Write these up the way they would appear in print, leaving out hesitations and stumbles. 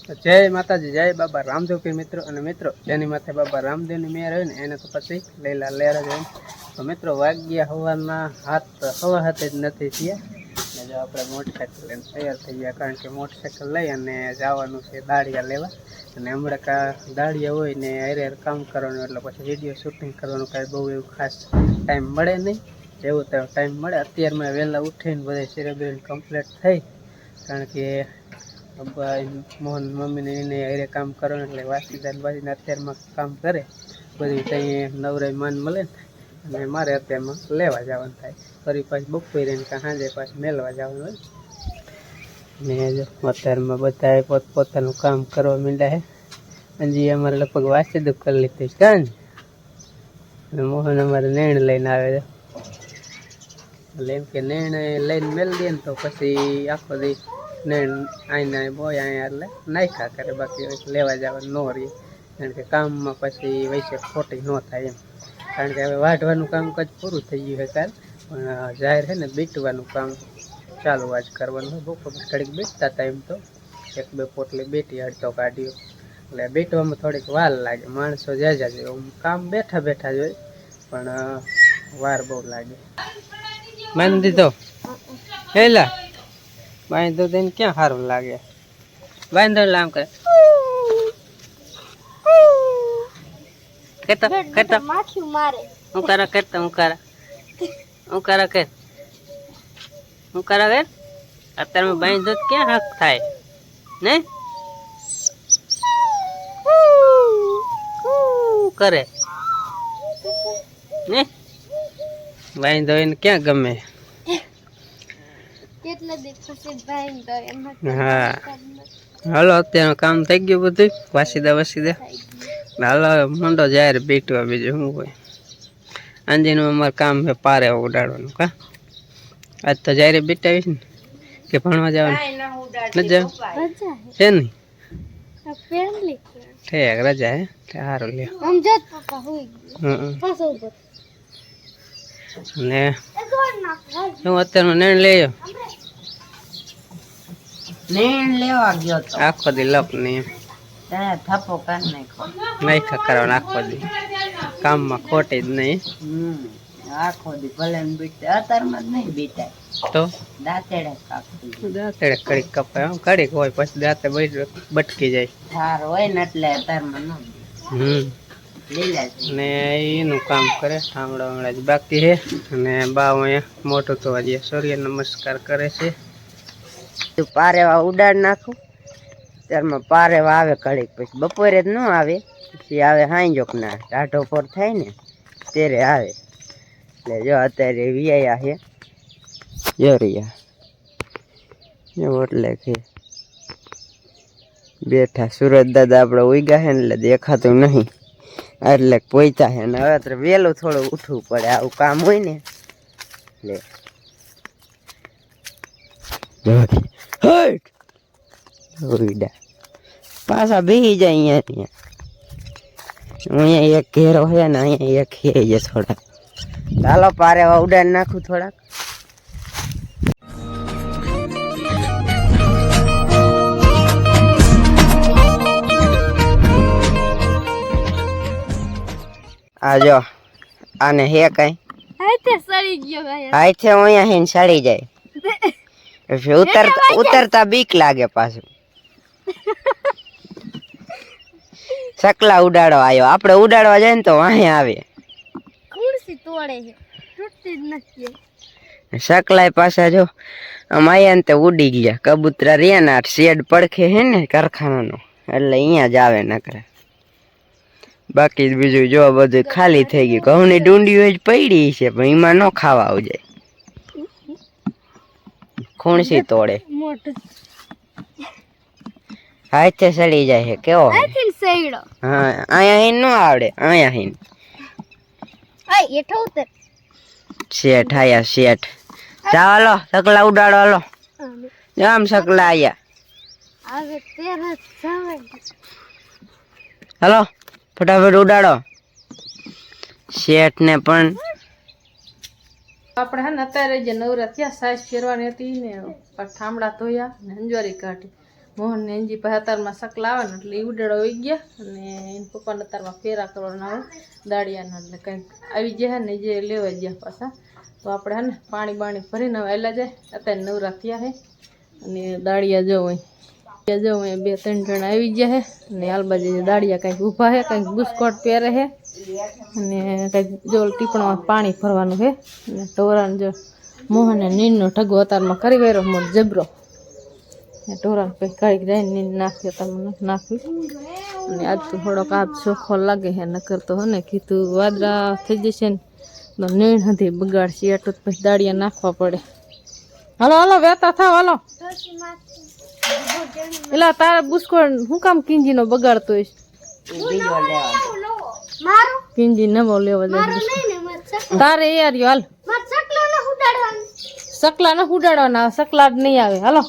જય માતાજી, જય બાબા રામદેવ પીર મિત્રો. અને મિત્રો જેની માથે બાબા રામદેવની મેર હોય ને એને તો પછી લઈલા લેર જ હોય. તો મિત્રો વાગ્યા હવાના હવા હાથે જ નથી થયા ને જો આપણે મોટરસાઇકલ લઈને તૈયાર થઈ ગયા, કારણ કે મોટરસાઇકલ લઈ અને જવાનું છે દાળિયા લેવા. અને હમણાં દાળિયા હોય ને હારે કામ કરવાનું એટલે પછી વિડીયો શૂટિંગ કરવાનું કાંઈ બહુ એવું ખાસ ટાઈમ મળે નહીં. એવું તો ટાઈમ મળે અત્યારમાં વહેલા ઉઠીને બધા સિરેબિન કમ્પ્લીટ થઈ, કારણ કે મોહન મમ્મીને એને હારે કામ કરવાનું એટલે વાસીદાર બાજીને અત્યારમાં કામ કરે બધું ત્યાં નવરાઈ માન મળે ને. અને મારે અત્યારમાં લેવા જવાનું થાય, ફરી પાછી બપોરે ને કાં સાંજે પાછું મેળવા જવાનું હોય ને. જો અત્યારમાં બધા પોતપોતાનું કામ કરવા માંડ્યા છે. હજી અમારે લગભગ વાસીદ કરી લીધું છે કાં ને. મોહન અમારે નેણ લઈને આવે છે એટલે એમ કે નેણ લઈને મેળ દે ને તો પછી આખો દી નેણ આઈને બોય અહીંયા એટલે નાખ્યા કરે, બાકી લેવા જવાનું ન રહીએ, કારણ કે કામમાં પછી વૈસે ખોટી ન થાય એમ. કારણ કે હવે વાઢવાનું કામકાજ પૂરું થઈ ગયું છે કાલ, પણ જાહેર છે ને બીટવાનું કામ ચાલુ આજ કરવાનું હોય. બપોર ઘડીક બીટતા હતા એમ તો, એક બે પોટલી બેટી અડધો કાઢ્યો એટલે બીટવામાં થોડીક વાર લાગે. માણસો જાજા જ હોય, કામ બેઠા બેઠા જ હોય પણ વાર બહુ લાગે. માની દીધો હેલા બાંધો તેને ક્યાં સારું લાગે. બાંધો લામ કરે કેતો કેતો માખી મારે હું કરા કેતો હું કરા કે અત્યારે બાંધો ક્યાં હક થાય ને કરે ને બાંધો એને ક્યાં ગમે. હા હાલો અત્યારનું કામ થઈ ગયું બધું, વાસીદા હાલો મોંડો જાહેર બીટવા. બીજું શું હોય, આંજીનું અમારે કામ છે પારે ઉડાડવાનું. કા આજ તો જાહેર બીટાવીશ ને કે ભણવા જવાનું નથી જવું છે ને ઠેક રજા હે સારું લે. ને હું અત્યારમાં નેણ લઈ લેવા ગયો તો આખો દી લપ નહીં થપ્પો કરી નાખ્યા કરવાનું આખો દી કામમાં ખોટી જ નહીં. આખો દી ભલે બીટે અત્યારમાં જ નહીં બીટાય તો દાંતેડે કડીક કપાય કડીક હોય પછી દાંતે બટકી જાય ધાર હોય ને એટલે અત્યારમાં ન ને એનું કામ કરે. ઠામડા વામડા જ બાકી છે અને બા અહીંયા મોટું તો હજી સૂર્ય નમસ્કાર કરે છે. પારેવા ઉડાડ નાખું ત્યારમાં પારેવા આવે ઘડીક, પછી બપોરે જ ન આવે, પછી આવે હાંજોક ના ટાઢો પર થાય ને ત્યારે આવે. એટલે જો અત્યારે વિયા છે જોરિયા એટલે કે બેઠા. સુરત દાદા આપણે ઉગ્યા છે ને એટલે દેખાતું નહીં, એટલે પોઈતા છે ને હવે તો વહેલું થોડું ઉઠવું પડે, આવું કામ હોય ને એટલે પાછા બેસી જાય અહીંયા એક ઘેરો છે ને અહીંયા એક છે થોડાક. ચાલો પારેવા ઉડાડી નાખું થોડાક. આ જો આને હે કઈ હાથે અહીંયા હેન સડી જાય, ઉતરતા બીક લાગે. પાછું સકલા ઉડાડો આવ્યો, આપડે ઉડાડવા જાય ને તો વાહે આવે. સકલાય પાછા જો આમ આયા ને તે ઉડી ગયા. કબૂતરા રહ્યા ને શેડ પડખે હે ને કારખાનાનો એટલે અહીંયા જ આવે નકરે. બાકી બીજું જો બધું ખાલી થઈ ગયું. ઘઉંની ડુંડીઓ જ પડી છે પણ એમાં ન ખાવા આવજે, ખૂણસી તોડે હાથે સડી જાય છે. કેવો હા અહીંયા હિન ન આવડે, અહીંયા હિન શેઠ આયા શેઠ. ચાલો સકલા ઉડાડો, હાલો આમ સકલા આયા. હાલો ફટાફટ ઉડાડો. શેઠ ને પણ આપણે હે ને અત્યારે જે નવરા થયા સાઈઝ ફેરવાની હતી ને ઠામડા ધોયા ને અંજવારી કાઢી મોહન ને એનજી પાસે અતારમાં સકલા આવે ને એટલે એ ઉડાડો આવી ગયા અને એને પપ્પાને અતારમાં ફેરા કરવાના આવે દાળિયાના એટલે કંઈક આવી ગયા ને જે લેવા ગયા પાછા તો આપણે હે ને પાણી બાણી ભરીને હવે આવેલા જાય અત્યારે નવરા થયા છે અને દાળિયા જો હોય જો બે ત્રણ જણા આવી ગયા છે અને આલબાજી દાળિયા કંઈક ઊભા છે કંઈક બુસ્કોટ પહેરે છે અને કંઈક જો ટીપણામાં પાણી ભરવાનું છે અને ટોરાને જો મોહને નીંદનો ઢગો અતારમાં કરી ગયો મોટ જબરો ટોરાને કંઈક કાઢી જાય નીંદ નાખ્યો તમને નાખ્યું અને આજ તો થોડોક આજ ચોખ્ખો લાગે છે નકર તો હે ને કીધું વાદળા થઈ જશે ને તો નીણ હતી બગાડશે એટલું પછી દાળિયા નાખવા પડે હાલો હાલો વેતા થાવ હાલો એટલે તારા બુસ્કોટ શું કામ કિંજીનો બગાડતો હોય કિંજી નવો લેવો જાય તારે એ યાર હાલ સકલા ના ઉડાડવાના સકલા જ નહીં આવે હાલો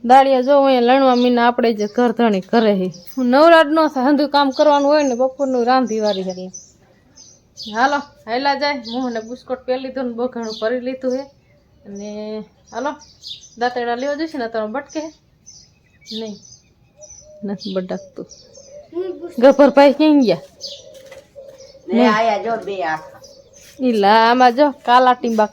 દાળિયા જો અહીંયા લણવા મીના આપણે જે ઘર ધણી કરે છે હું નવરાજ ન થાય હંધું કામ કરવાનું હોય ને બપોરનું રાંધી વારી એટલે હાલો હાલા જાય મોહને બુસ્કોટ પહેરી લીધું ને બઘાણું ભરી લીધું છે અને હાલો દાંતેડા લેવા જઈશ ને તમે બટકે નહીં નથી બટકતું ગફરભાઈ ક્યાં ગયા ઈલા આમાં જો કાલા ટીંબા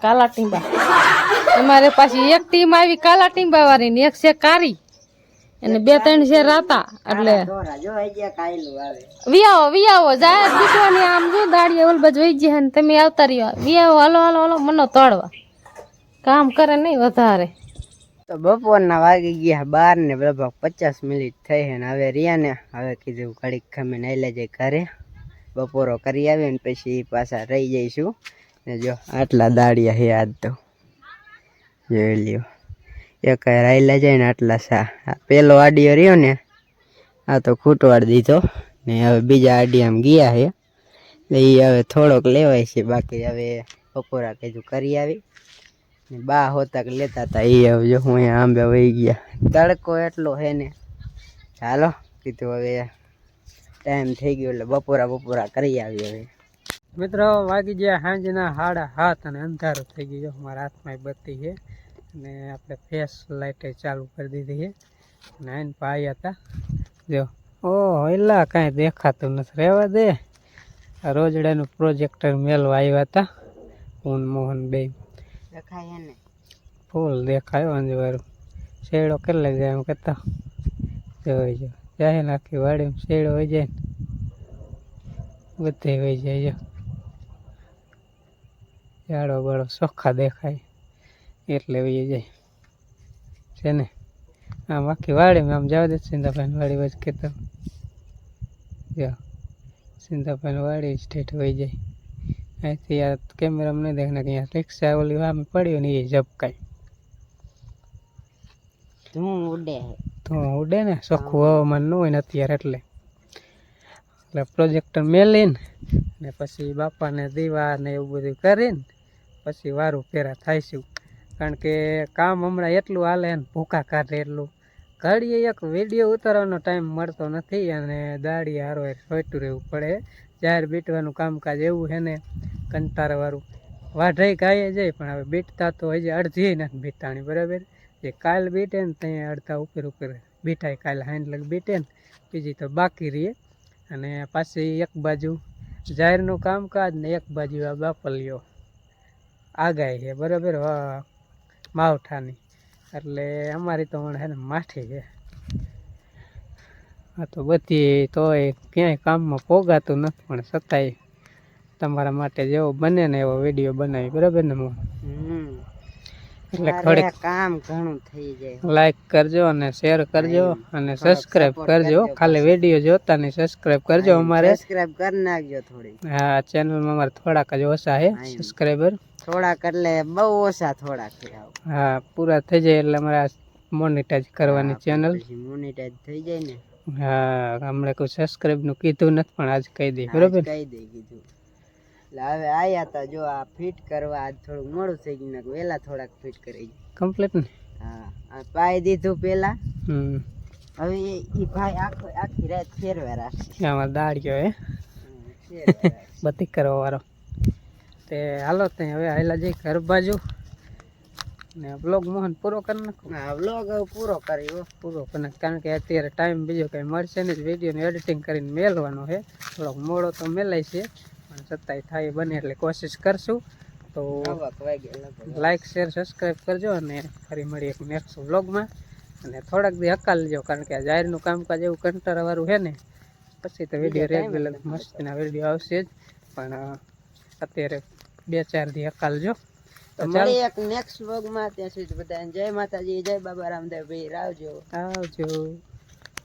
અમારે પાછી એક ટીમ આવી કાલા ટીંબા વાળી ને એક છે કારી અને બે ત્રણ છે રાતા એટલે વિયાવો જાય દુખવાની આમ જો દાડિયા ઓલ બાજુ વહી જાય ને તમે આવતા રહ્યો વિયાવો હાલો હાલો હાલો મનો તળવા કામ કરે નહીં વધારે તો બપોરના વાગી ગયા 12 ને લગભગ 50 મિનિટ થઈ છે ને હવે રિયા ને હવે કીધું ઘડીક ખમીને આયલા જાય ઘરે બપોરો કરી આવે ને પછી પાછા રહી જઈશું ને જો આટલા દાડિયા છે આજ તો જોઈ લ્યો એક રાયલા જાય ને આટલા સા પેલો આડિયો રહ્યો ને આ તો ખૂટવાડી દીધો ને હવે બીજા આડિયામાં ગયા છે એટલે એ હવે થોડોક લેવાય છે બાકી હવે બપોરા કીધું કરી આવી ને બા હોતા કે લેતા હતા એ હવે જો હું અહીંયા આંબે વહી ગયા તડકો એટલો છે ને ચાલો કીધું હવે ટાઈમ થઈ ગયો એટલે બપોરા કરી આવી હવે મિત્રો વાગી ગયા સાંજના 7:30 અને અંધારું થઈ ગયું મારા હાથમાં બત્તી છે અને આપણે ફેસ લાઇટ ચાલુ કરી દીધી છે અને આઈને પાયા હતા જો ઓહ એલા કાંઈ દેખાતું નથી રહેવા દે આ રોજડાનું પ્રોજેક્ટર મેલવા આવ્યા હતા હું મોહન બે દેખાય ને ફૂલ દેખાયો અંજવારું શેડો કેટલે જાય એમ કરતા જોઈ જો જાય ને આખી વાડીમાં શેડો હોય જાય ને બધે હોય જાય જો ઝાડો બાળો ચોખ્ખા દેખાય એટલે વહી જાય છે ને આમ આખી વાડીમાં આમ જવા દે સિંધાભાઈ વાડી વચ કે તો જો સિંધાભાઈ વાડી સ્ટેટ વહી જાય અહીંથી આ કેમેરામાં નહીં દેખના કે અહીંયા રિક્ષા ઓલી આમ પડ્યો ને એ ઝપકાય ધું ઉડે ને ચોખ્ખું હવામાન ન હોય ને અત્યારે એટલે પ્રોજેક્ટર મેલીને ને પછી બાપાને દીવા ને એવું બધું કરીને પછી વારું ફેરા થાયશું કારણ કે કામ હમણાં એટલું હાલે ને ભૂખા કાઢે એટલું ઘડીએ એક વિડીયો ઉતારવાનો ટાઈમ મળતો નથી અને દાડી હારો સોયટું રહેવું પડે જાહેર બીટવાનું કામકાજ એવું છે ને કંટાળાવાળું વાઢાઈ ગાયે જાય પણ હવે બીટતા તો હજી અડધી નથી બીટાણી બરાબર જે કાલ બીટે ને ત્યાં અડધા ઉપર બીટાય કાલ હાંડ લગ બીટે ને બીજી તો બાકી રહીએ અને પાછી એક બાજુ જાહેરનું કામકાજ ને એક બાજુ આ બાપલીઓ આગાહી છે બરાબર માવઠાની એટલે અમારી તો હે ને માઠી છે આ તો બધી તોય ક્યાંય કામમાં પોગાતું નથી પણ છતાંય તમારા માટે જેવો બને ને એવો વિડીયો બનાવી બરાબર ને એટલે થોડીક કામ ઘણું થઈ જાય લાઈક કરજો અને શેર કરજો અને સબસ્ક્રાઇબ કરજો ખાલી વિડીયો જોતા નહીં સબસ્ક્રાઇબ કરજો અમારે સબસ્ક્રાઇબ કરી નાખજો થોડી હા ચેનલમાં અમારે થોડાક જ ઓછા છે સબસ્ક્રાઇબર થોડાક એટલે બહુ ઓછા થોડાક હા પૂરા થઈ જાય એટલે અમારે મોનેટાઈઝ કરવાની ચેનલ મોનેટાઈઝ થઈ જાય ને હા હમણાં કોઈ સબસ્ક્રાઇબ નું કીધું નથી પણ આજ કહી દઈ બરોબર કહી દઈ કીધું એટલે હવે આયા તા જો આ ફિટ કરવા આજ થોડું મોડું થઈ ગયું ને વહેલા થોડાક ફિટ કરી કમ્પ્લીટ ને હા આ પાઈ દીધું પેલા હવે ઈ ભાઈ આખી રાત ફેરવા રાખશે આમાં દાડિયો હે બધી કરવા વાળો તે હાલો ત્યાં હવે હાલા જઈ ઘર બાજુ ને બ્લોગ મોહન પૂરો કરી નાખો. હા વ્લોગ હવે પૂરો કર્યો. પૂરો કરી નાખ, કારણ કે અત્યારે ટાઈમ બીજો કંઈ મળશે નહીં. વિડીયોને એડિટિંગ કરીને મેળવાનો છે. થોડોક મોડો તો મેલાય છે, પણ છતાંય થાય બને એટલે કોશિશ કરશું. તો લાઈક શેર સબસ્ક્રાઈબ કરજો, અને ફરી મળીએ એક નેક્સ્ટ વ્લોગમાં. અને થોડાક દી હકાલ લેજો, કારણ કે આ જાહેરનું કામકાજ એવું કંટાળાવાળું છે ને, પછી તો વિડીયો રેગ્યુલર મસ્તીના વિડીયો આવશે જ. પણ અત્યારે 2-4 દી હકાલજો. તો મળીએ એક નેક્સ્ટ વ્લોગમાં. ત્યાં સુધી બધાને જય માતાજી, જય બાબા રામદેવ. ભાઈ આવજો. આવજો.